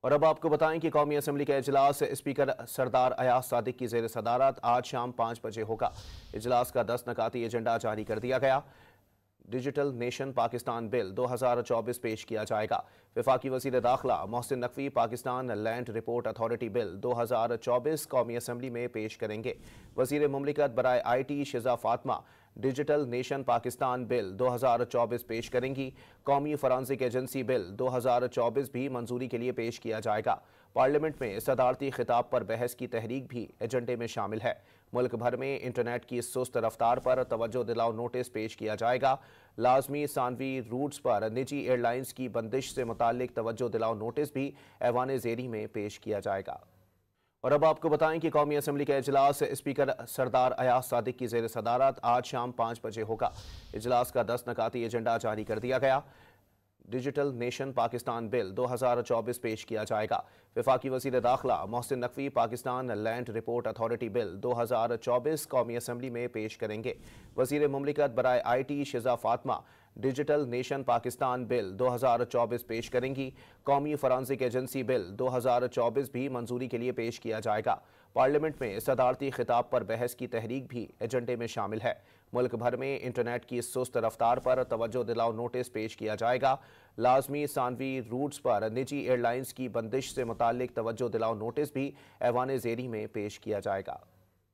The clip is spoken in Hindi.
और अब आपको बताएं कि कौमी असम्बली का इजलास स्पीकर सरदार अयाज सादिक की जेर सदारत आज शाम 5 बजे होगा। इजलास का 10 नकाती एजेंडा जारी कर दिया गया। डिजिटल नेशन पाकिस्तान बिल 2024 पेश किया जाएगा। वफाकी वज़ीर दाखिला Mohsin Naqvi Pakistan land report authority bill 2024 कौमी असम्बली में पेश करेंगे। वज़ीर मुमलिकत बराए IT Shiza Fatima digital nation Pakistan bill 2024 पेश करेंगी। कौमी फॉरेंसिक एजेंसी बिल 2024 भी मंजूरी के लिए पेश किया जाएगा। पार्लियामेंट में सदारती खिताब पर बहस की तहरीक भी एजेंडे में शामिल है। मुल्क भर में इंटरनेट की सुस्त रफ्तार पर तवज्जो दिलाओ नोटिस पेश किया जाएगा। लाजमी सानवी रूट्स पर निजी एयरलाइंस की बंदिश से मुतालिक तवज्जो दिलाओ नोटिस भी ऐवान ज़ेरी में पेश किया जाएगा। और अब आपको बताएं कि कौमी असम्बली का इजलास स्पीकर सरदार अयाज सादिक की जेर सदारत आज शाम 5 बजे होगा। इजलास का 10 नकाती एजेंडा जारी कर दिया गया। डिजिटल नेशन पाकिस्तान बिल 2024 पेश किया जाएगा। वफाकी वज़ीर दाखिला Mohsin Naqvi Pakistan land report authority bill 2024 कौमी असम्बली में पेश करेंगे। वज़ीर मुमलिकत बराए IT Shiza Fatima digital nation Pakistan bill 2024 पेश करेंगी। कौमी फॉरेंसिक एजेंसी बिल 2024 भी मंजूरी के लिए पेश किया जाएगा। पार्लियामेंट में सदारती खिताब पर बहस की तहरीक भी एजेंडे में शामिल है। मुल्क भर में इंटरनेट की सुस्त रफ्तार पर तवज्जो दिलाओ नोटिस पेश किया जाएगा। लाजमी सानवी रूट्स पर निजी एयरलाइंस की बंदिश से मुतालिक तवज्जो दिलाओ नोटिस भी ऐवान ज़ेरी में पेश किया जाएगा।